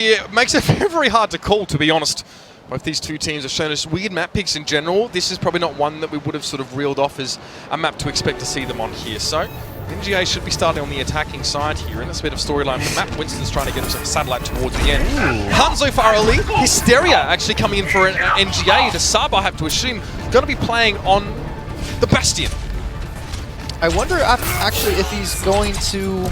It makes it very, very hard to call, to be honest. Both these two teams have shown us weird map picks in general. This is probably not one that we would have sort of reeled off as a map to expect to see them on here. So, NGA should be starting on the attacking side here, and that's a bit of storyline for the map. Winston's trying to get himself a satellite towards the end. Hanzo for RLE. Hysteria actually coming in for an NGA. The sub, I have to assume, going to be playing on the Bastion. I wonder actually if he's going to...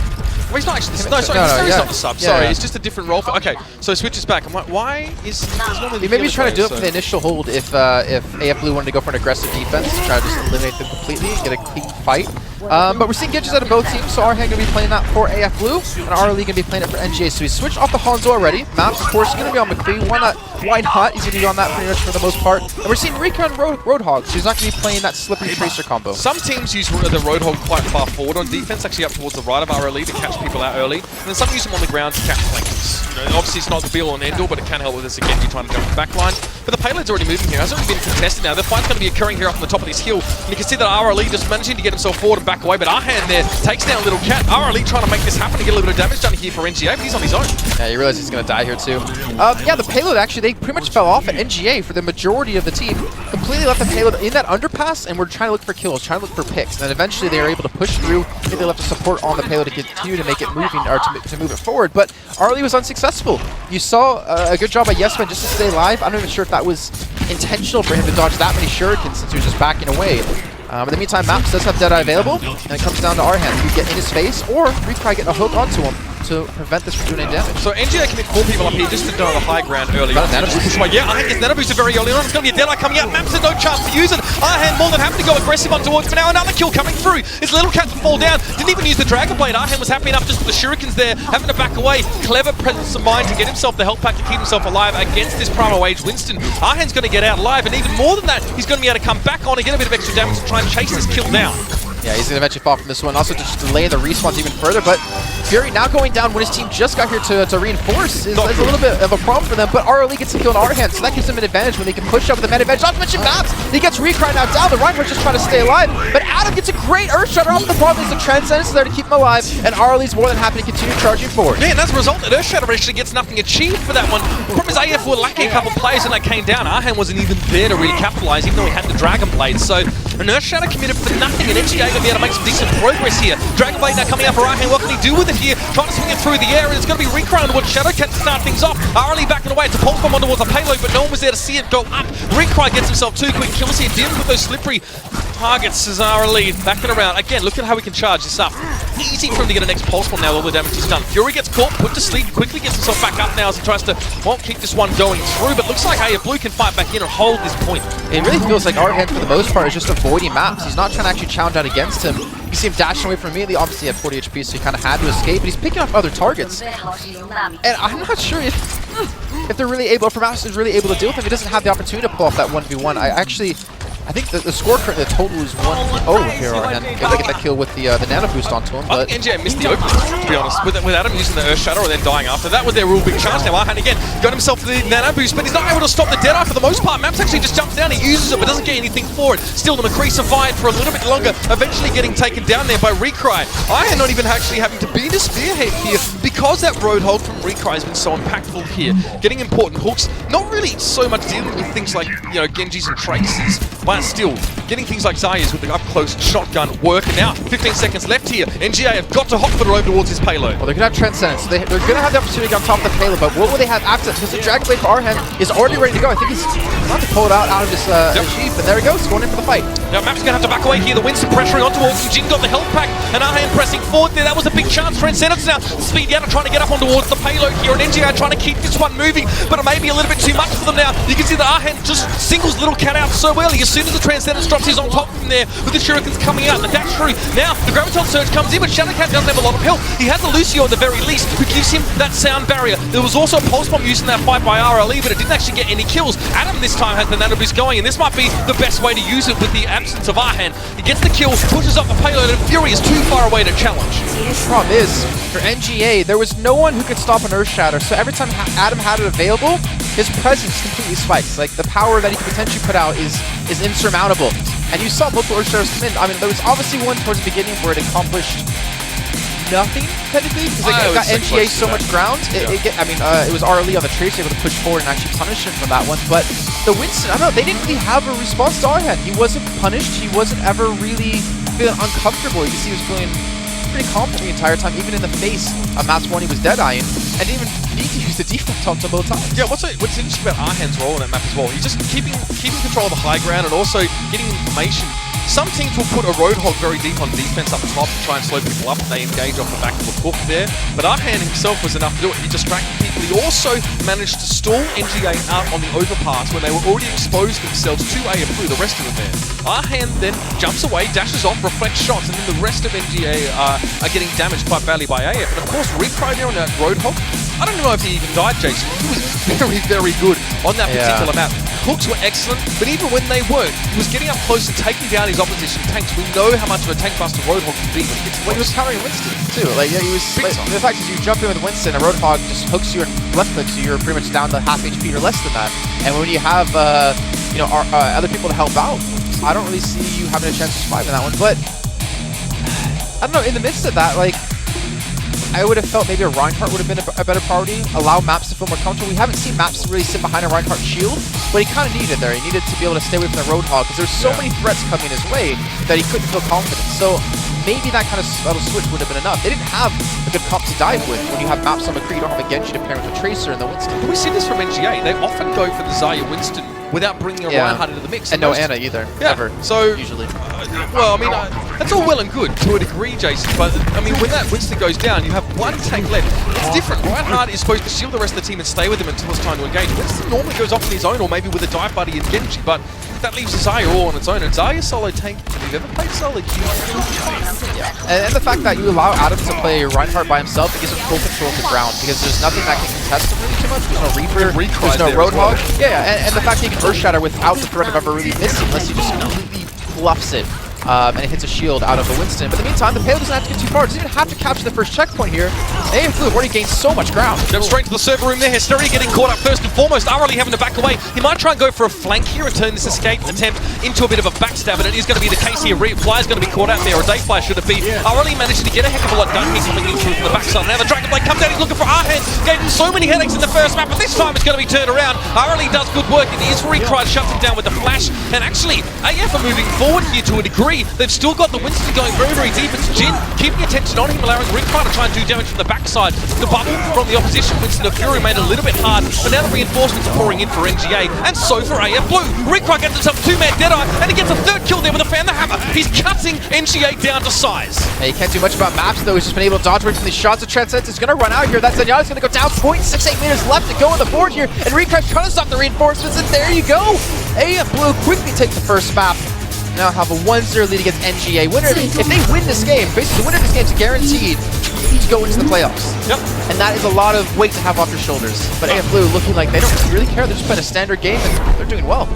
Well, he's not actually the sub. He's not the sub. Yeah, sorry, yeah. it's just a different role. Okay, so switches back. I'm like, why is normally Maybe he's trying to do it for the initial hold if AF Blue wanted to go for an aggressive defense to try to just eliminate them completely and get a clean fight. But we're seeing Gidges out of both teams, so Arhan going to be playing that for AF Blue, and RLE going to be playing it for NGA. So he switched off the Hanzo already. Maps, of course, going to be on McCree. Why not? He's going to be on that pretty much for the most part. And we're seeing Rika on Roadhog, so he's not going to be playing that slippery tracer combo. Some teams use the Roadhog quite far forward on defense, actually up towards the right of RLE to catch people out early. And then some use them on the ground to catch flankers. You know, obviously it's not the be-all and end-all, but it can help with this again. You're trying to jump the back line. But the payload's already moving here. It hasn't really been contested now. The fight's going to be occurring here up on the top of this hill. And you can see that RLE just managing to get himself forward and back away. But Arhan there takes down Little Cat. RLE trying to make this happen and get a little bit of damage done here for NGA, but he's on his own. Yeah, you realize he's going to die here too. Yeah, the payload actually, they pretty much fell off at NGA for the majority of the team. Completely left the payload in that underpass, and we're trying to look for kills, trying to look for picks. And then eventually they were able to push through. I think they left the support on the payload to continue to make it moving, or to move it forward. But RLE was unsuccessful. You saw a good job by Yesman just to stay alive. I'm not even sure if that was intentional for him to dodge that many shurikens since he was just backing away. In the meantime, Maps does have Deadeye available, and it comes down to Arhan. He can get in his face, or Retry getting a hook onto him to prevent this from doing any damage. So NGA can hit 4 people up here just to do on the high ground early on. Yeah, Arhan gets Nano Booster very early on. It's going to be a Deadeye coming out. Maps has no chance to use it. Arhan more than happy to go aggressive on towards, but now another kill coming through. It's Little Cat to fall down. Didn't even use the Dragon Blade. Arhan was happy enough just with the shurikens there, having to back away. Clever presence of mind to get himself the health pack to keep himself alive against this Primal Age Winston. Arhan's going to get out alive, and even more than that, he's going to be able to come back on and get a bit of extra damage to try and chase this kill down. Yeah, he's going to eventually fall from this one. Also, to just delay the respawns even further. But Fury now going down when his team just got here to reinforce is a little bit of a problem for them. But RLE gets a kill on Arhan, so that gives him an advantage when they can push over the meta advantage. Not to mention Maps. He gets Recry now down. The Reinhardt's just trying to stay alive. But Adam gets a great Earthshatter off. The problem is the Transcendence there to keep him alive. And RLE's more than happy to continue charging forward. Yeah, and as a result, that Earthshatter actually gets nothing achieved for that one. The problem is AF were lacking a couple players when that came down. Arhan wasn't even there to really capitalize, even though he had the Dragon Blade. So an Earthshatter committed for nothing, and NGA going to be able to make some decent progress here. Dragon Blade now coming out for Arhan. What can he do with it here? Trying to swing it through the air, and it's going to be Recry on towards Shadowcat to start things off. RLE backing away. It's a pulse bomb on towards the payload, but no one was there to see it go up. Recry gets himself 2 quick kills here, dealing with those slippery targets as RLE backing around. Again, look at how we can charge this up. Easy for him to get a next pulse bomb now, all the damage is done. Fury gets caught, put to sleep, quickly gets himself back up now as he tries to, well, keep this one going through, but looks like AF Blue can fight back in and hold this point. It really feels like Arhan, for the most part, is just avoiding Maps. He's not trying to actually challenge out against him. You see him dashing away from immediately. Obviously, he had 40 HP, so he kind of had to escape, but he's picking up other targets. And I'm not sure if they're really able, if Maps is really able to deal with him. He doesn't have the opportunity to pull off that 1v1. I think the score currently, the total is 1-0 here, and if they get that kill with the Nano Boost onto him. But I think NGA missed the opening, to be honest, with Adam using the Earthshatter or then dying after. That was their real big chance now. Arhan again got himself the Nano Boost, but he's not able to stop the Deadeye for the most part. Maps actually just jumps down, he uses it, but doesn't get anything for it. Still, the McCree survived for a little bit longer, eventually getting taken down there by Recry. Arhan not even actually having to be the spearhead here, because that Roadhog from Recry has been so impactful here. Getting important hooks, not really so much dealing with things like, you know, Genjis and Traces, but still, getting things like Zaya's with the up-close shotgun working now. 15 seconds left here. NGA have got to hop it over towards his payload. Well, they're going to have Transcendence. So they're going to have the opportunity to get on top of the payload, but what will they have after? Because the Dragon Blade for Arhan is already ready to go. I think he's about to pull it out of his sheath, but there he goes, going in for the fight. Now, Maps going to have to back away here. The Winston pressuring on towards him. Jin got the health pack, and Arhan pressing forward there. That was a big chance. Transcendence now. Speed Yata trying to get up on towards the payload here, and NGA trying to keep this one moving, but it may be a little bit too much for them now. You can see that Arhan just singles Little Cat out so early. As soon as the Transcendence drops, he's on top from there with the shurikens coming out. The dash through. Now, the Graviton Surge comes in, but Shadowcat doesn't have a lot of health. He has a Lucio at the very least, who gives him that sound barrier. There was also a Pulse Bomb used in that fight by RLE, but it didn't actually get any kills. Adam this time has the Nano Boost going, and this might be the best way to use it with the absence of Arhan. He gets the kill, pushes up the payload, and Fury is too far away to challenge. The problem is, for NGA, there was no one who could stop an Earthshatter, so every time Adam had it available, his presence completely spikes. Like, the power that he could potentially put out is insurmountable. And you saw multiple Earthshatters come in. I mean, there was obviously one towards the beginning where it accomplished nothing technically because it got NGA so much ground. It was RLE on the Tracer able to push forward and actually punish him for that one. But the Winston, I don't know, they didn't really have a response to Arhan. He wasn't punished. He wasn't ever really feeling uncomfortable. You can see he was feeling pretty confident the entire time, even in the face of Maps 1 he was dead-eyeing, and didn't even need to use the default on both times. Yeah, what's interesting about Arhan's role in that map as well, he's just keeping control of the high ground and also getting information. Some teams will put a Roadhog very deep on defense up top to try and slow people up. They engage off the back of a cook there. But Arhan himself was enough to do it. He distracted people. He also managed to stall NGA out on the overpass when they were already exposed themselves to AF Blue, the rest of them there. Arhan then jumps away, dashes off, reflects shots, and then the rest of NGA are getting damaged quite badly by AF. And of course, Recry there on that Roadhog, I don't know if he even died, Jason. He was very, very good on that particular map. Hooks were excellent, but even when they weren't, he was getting up close and taking down his opposition tanks. We know how much of a tank buster Roadhog can be when he gets close. Well, he was countering Winston too. Like, yeah, he was. The fact is, you jump in with Winston, a Roadhog just hooks you and left clicks you. You're pretty much down to half HP or less than that. And when you have, other people to help out, I don't really see you having a chance to survive in that one. But I don't know. In the midst of that, like, I would have felt maybe a Reinhardt would have been a better priority. Allow Maps to feel more comfortable. We haven't seen Maps really sit behind a Reinhardt shield, but he kind of needed it there. He needed to be able to stay away from the Roadhog because there's so many threats coming his way that he couldn't feel confident. So maybe that kind of subtle switch would have been enough. They didn't have a good comp to dive with. When you have Maps on the Kree, you don't have a Genji to pair with the Tracer and the Winston. We see this from NGA. They often go for the Zarya Winston without bringing a Reinhardt into the mix. And no Ana either, ever, so, usually. Well, I mean, that's all well and good to a degree, Jason, but I mean, when that Winston goes down, you have one tank left. It's different. Reinhardt is supposed to shield the rest of the team and stay with him until it's time to engage. Winston normally goes off on his own or maybe with a dive buddy and Genji, but that leaves Zarya all on its own. And Zarya solo tank, have you ever played solo queue? Yeah, and the fact that you allow Adam to play Reinhardt by himself, it gives him full control of the ground because there's nothing that can contest him really too much. There's no Reaper, there's no Roadhog. And the fact that he can Earthshatter without the threat of ever really missing unless he just completely bluffs it. And it hits a shield out of the Winston. But in the meantime, the payload doesn't have to get too far. It doesn't even have to capture the first checkpoint here. AF Blue already gained so much ground. Jump straight to the server room there. Hysteria getting caught up first and foremost. Arley having to back away. He might try and go for a flank here and turn this escape attempt into a bit of a backstab. And it is going to be the case here. Fly's going to be caught out there. Or Dayfly should it be. Arley managed to get a heck of a lot done here coming in through from the backside. Now the Dragonblade comes out. He's looking for Arhan. Gave him so many headaches in the first map. But this time it's going to be turned around. Arley does good work. It is Recry shuts him down with the flash. And actually, AF are moving forward here to a degree. They've still got the Winston going very, very deep. It's Jin keeping attention on him, allowing Recry to try and do damage from the backside. The bubble from the opposition, Winston of Fury, made it a little bit hard, but now the reinforcements are pouring in for NGA, and so for AF Blue. Recry gets himself a two-man Deadeye, and he gets a third kill there with a fan the hammer. He's cutting NGA down to size. He can't do much about Maps, though. He's just been able to dodge away from these shots. The Transcendence is going to run out here. That Zenyatta's going to go down 0.68 meters left to go on the board here, and Recry's trying to stop the reinforcements, and there you go. AF Blue quickly take the first map. Now have a 1-0 lead against NGA. If they win this game, basically the winner of this game is guaranteed to go into the playoffs. Yep. And that is a lot of weight to have off your shoulders. But AF Blue looking like they don't really care. They're just playing a standard game and they're doing well.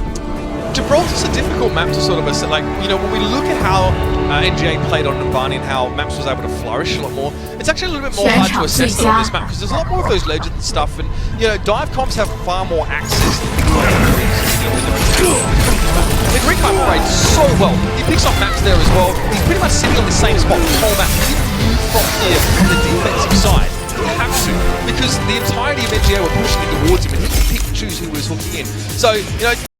Gibraltar's a difficult map to sort of assess. Like, you know, when we look at how NGA played on Navani and how Maps was able to flourish a lot more, it's actually a little bit more hard to assess them on this map because there's a lot more of those legends and stuff, and you know, dive comps have far more access than the Recry operates so well. He picks up Maps there as well. He's pretty much sitting on the same spot the whole map. Even from here, on the defensive side, you have to, because the entirety of NGA were pushing it towards him, and he could pick and choose who he was hooking in. So, you know,